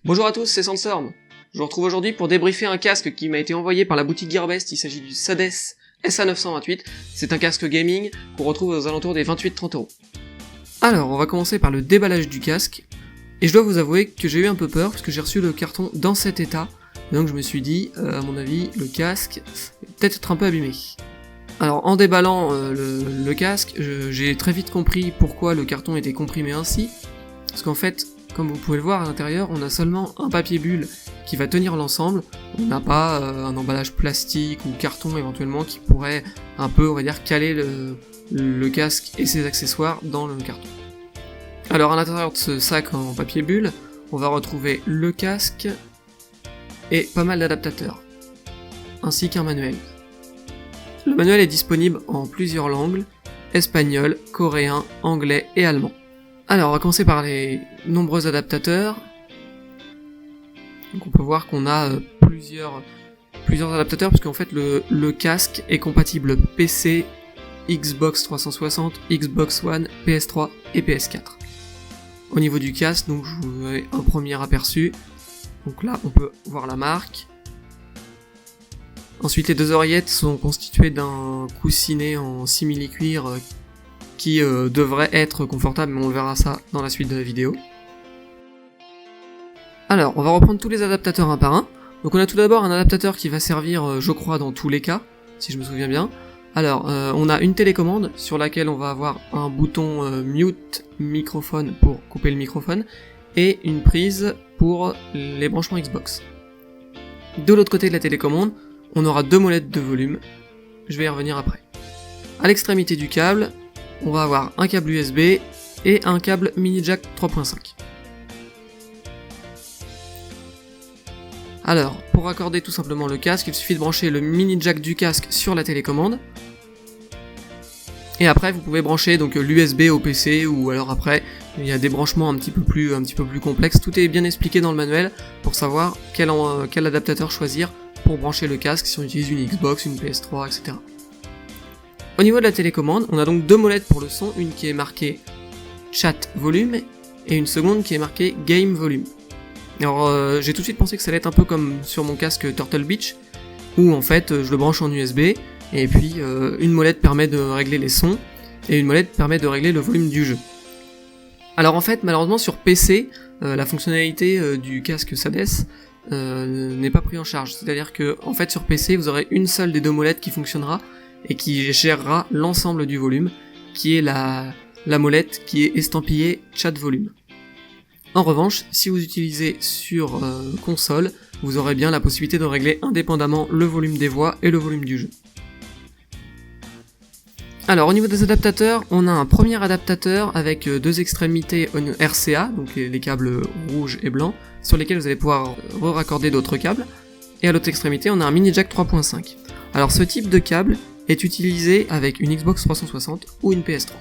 Bonjour à tous, c'est Sandstorm. Je vous retrouve aujourd'hui pour débriefer un casque qui m'a été envoyé par la boutique Gearbest. Il s'agit du Sades SA928. C'est un casque gaming qu'on retrouve aux alentours des 28-30€. Alors, on va commencer par le déballage du casque. Et je dois vous avouer que j'ai eu un peu peur parce que j'ai reçu le carton dans cet état. Donc je me suis dit, à mon avis, le casque est peut-être un peu abîmé. Alors en déballant le casque, j'ai très vite compris pourquoi le carton était comprimé ainsi. Parce qu'en fait, comme vous pouvez le voir à l'intérieur, on a seulement un papier bulle qui va tenir l'ensemble. On n'a pas un emballage plastique ou carton éventuellement qui pourrait un peu, on va dire, caler le casque et ses accessoires dans le carton. Alors à l'intérieur de ce sac en papier bulle, on va retrouver le casque et pas mal d'adaptateurs, ainsi qu'un manuel. Le manuel est disponible en plusieurs langues, espagnol, coréen, anglais et allemand. Alors on va commencer par les nombreux adaptateurs. Donc on peut voir qu'on a plusieurs adaptateurs, parce qu'en fait le casque est compatible PC, Xbox 360, Xbox One, PS3 et PS4. Au niveau du casque, donc je vous ai un premier aperçu. Donc là on peut voir la marque. Ensuite les deux oreillettes sont constituées d'un coussinet en simili-cuir qui devrait être confortable, mais on verra ça dans la suite de la vidéo. Alors, on va reprendre tous les adaptateurs un par un. Donc on a tout d'abord un adaptateur qui va servir, je crois, dans tous les cas, si je me souviens bien. Alors, on a une télécommande sur laquelle on va avoir un bouton mute microphone pour couper le microphone, et une prise pour les branchements Xbox. De l'autre côté de la télécommande, on aura deux molettes de volume. Je vais y revenir après. À l'extrémité du câble, on va avoir un câble USB et un câble mini jack 3.5. Alors, pour raccorder tout simplement le casque, il suffit de brancher le mini jack du casque sur la télécommande. Et après, vous pouvez brancher donc l'USB au PC, ou alors après, il y a des branchements un petit peu plus complexes. Tout est bien expliqué dans le manuel pour savoir quel adaptateur choisir pour brancher le casque si on utilise une Xbox, une PS3, etc. Au niveau de la télécommande, on a donc deux molettes pour le son, une qui est marquée Chat Volume et une seconde qui est marquée Game Volume. Alors j'ai tout de suite pensé que ça allait être un peu comme sur mon casque Turtle Beach, où en fait je le branche en USB, et puis une molette permet de régler les sons, et une molette permet de régler le volume du jeu. Alors en fait, malheureusement sur PC, la fonctionnalité du casque Sades n'est pas prise en charge, c'est-à-dire que en fait sur PC vous aurez une seule des deux molettes qui fonctionnera, et qui gérera l'ensemble du volume, qui est la molette qui est estampillée Chat Volume. En revanche, si vous utilisez sur console, vous aurez bien la possibilité de régler indépendamment le volume des voix et le volume du jeu. Alors au niveau des adaptateurs, on a un premier adaptateur avec deux extrémités RCA, donc les câbles rouge et blanc, sur lesquels vous allez pouvoir raccorder d'autres câbles, et à l'autre extrémité on a un mini jack 3.5. Alors ce type de câble est utilisé avec une Xbox 360 ou une PS3.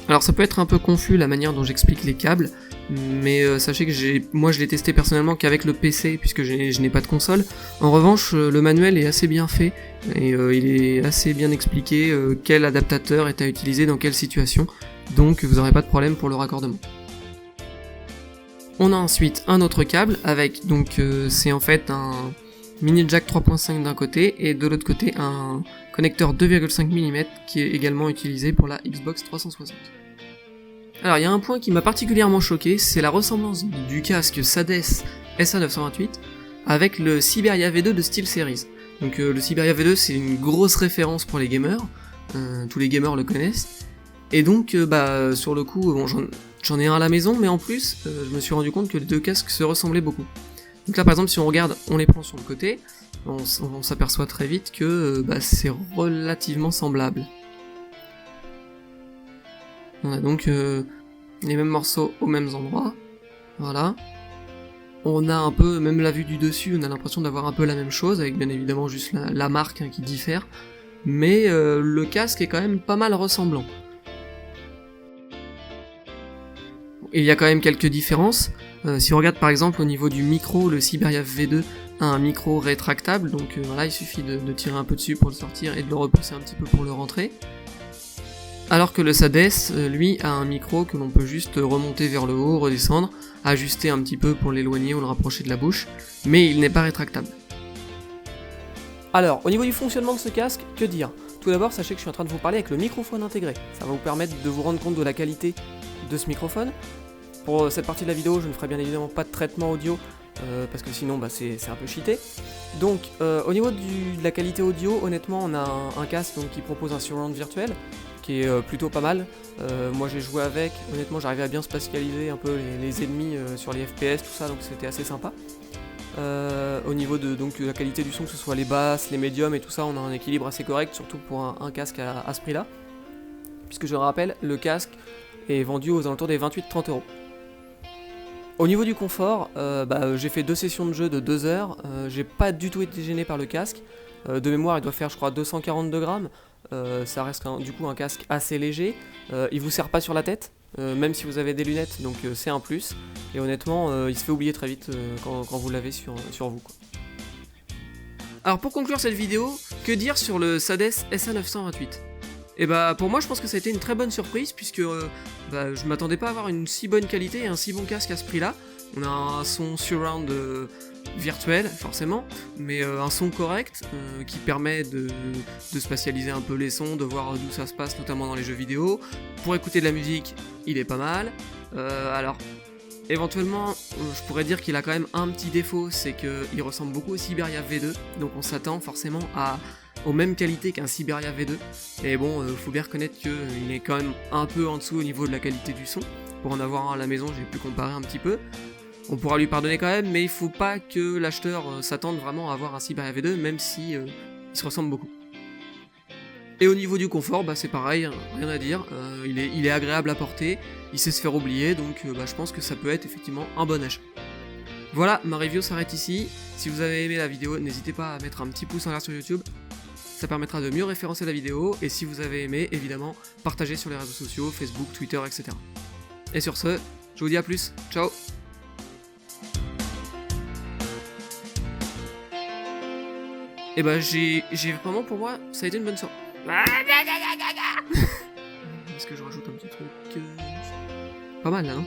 Alors ça peut être un peu confus la manière dont j'explique les câbles, mais sachez que moi je l'ai testé personnellement qu'avec le PC puisque je n'ai pas de console. En revanche, le manuel est assez bien fait et il est assez bien expliqué quel adaptateur est à utiliser dans quelle situation, donc vous n'aurez pas de problème pour le raccordement. On a ensuite un autre câble avec, donc c'est en fait un mini jack 3.5 d'un côté et de l'autre côté un connecteur 2,5 mm qui est également utilisé pour la Xbox 360. Alors il y a un point qui m'a particulièrement choqué, c'est la ressemblance du casque Sades SA928 avec le Siberia V2 de SteelSeries. Donc le Siberia V2 c'est une grosse référence pour les gamers, tous les gamers le connaissent, et donc sur le coup bon, j'en ai un à la maison, mais en plus je me suis rendu compte que les deux casques se ressemblaient beaucoup. Donc là par exemple si on regarde, on les prend sur le côté, on s'aperçoit très vite que c'est relativement semblable. On a donc les mêmes morceaux aux mêmes endroits, voilà. On a un peu, même la vue du dessus, on a l'impression d'avoir un peu la même chose, avec bien évidemment juste la marque qui diffère, mais le casque est quand même pas mal ressemblant. Il y a quand même quelques différences. Si on regarde par exemple au niveau du micro, le Siberia V2 a un micro rétractable, donc voilà, il suffit de tirer un peu dessus pour le sortir et de le repousser un petit peu pour le rentrer. Alors que le Sades, lui, a un micro que l'on peut juste remonter vers le haut, redescendre, ajuster un petit peu pour l'éloigner ou le rapprocher de la bouche, mais il n'est pas rétractable. Alors, au niveau du fonctionnement de ce casque, que dire? Tout d'abord, sachez que je suis en train de vous parler avec le microphone intégré. Ça va vous permettre de vous rendre compte de la qualité de ce microphone. Pour cette partie de la vidéo, je ne ferai bien évidemment pas de traitement audio, parce que sinon c'est un peu cheaté. Donc au niveau de la qualité audio, honnêtement on a un casque donc, qui propose un surround virtuel, qui est plutôt pas mal. Moi j'ai joué avec, honnêtement j'arrivais à bien spatialiser un peu les ennemis sur les FPS, tout ça, donc c'était assez sympa. Au niveau de la qualité du son, que ce soit les basses, les médiums et tout ça, on a un équilibre assez correct, surtout pour un casque à ce prix-là. Puisque je le rappelle, le casque est vendu aux alentours des 28-30 euros. Au niveau du confort, j'ai fait 2 sessions de jeu de 2 heures, j'ai pas du tout été gêné par le casque. De mémoire, il doit faire je crois 242 grammes, ça reste du coup un casque assez léger. Il vous serre pas sur la tête, même si vous avez des lunettes, donc c'est un plus. Et honnêtement, il se fait oublier très vite quand vous l'avez sur vous, quoi. Alors pour conclure cette vidéo, que dire sur le Sades SA928 ? Et pour moi je pense que ça a été une très bonne surprise puisque je m'attendais pas à avoir une si bonne qualité et un si bon casque à ce prix là. On a un son surround virtuel forcément, mais un son correct qui permet de spatialiser un peu les sons, de voir d'où ça se passe notamment dans les jeux vidéo. Pour écouter de la musique, il est pas mal. Alors éventuellement je pourrais dire qu'il a quand même un petit défaut, c'est qu'il ressemble beaucoup au Siberia V2, donc on s'attend forcément aux mêmes qualités qu'un Siberia V2, et bon, faut bien reconnaître qu'il est quand même un peu en dessous au niveau de la qualité du son. Pour en avoir un à la maison, j'ai pu comparer un petit peu. On pourra lui pardonner quand même, mais il faut pas que l'acheteur s'attende vraiment à avoir un Siberia V2, même si il se ressemble beaucoup. Et au niveau du confort, c'est pareil, rien à dire, il est agréable à porter, il sait se faire oublier, donc je pense que ça peut être effectivement un bon achat. Voilà, ma review s'arrête ici. Si vous avez aimé la vidéo, n'hésitez pas à mettre un petit pouce en l'air sur YouTube. Ça permettra de mieux référencer la vidéo, et si vous avez aimé, évidemment, partagez sur les réseaux sociaux, Facebook, Twitter, etc. Et sur ce, je vous dis à plus, ciao. Et j'ai vraiment, pour moi, ça a été une bonne sortie. Est-ce que je rajoute un petit truc pas mal là, non ?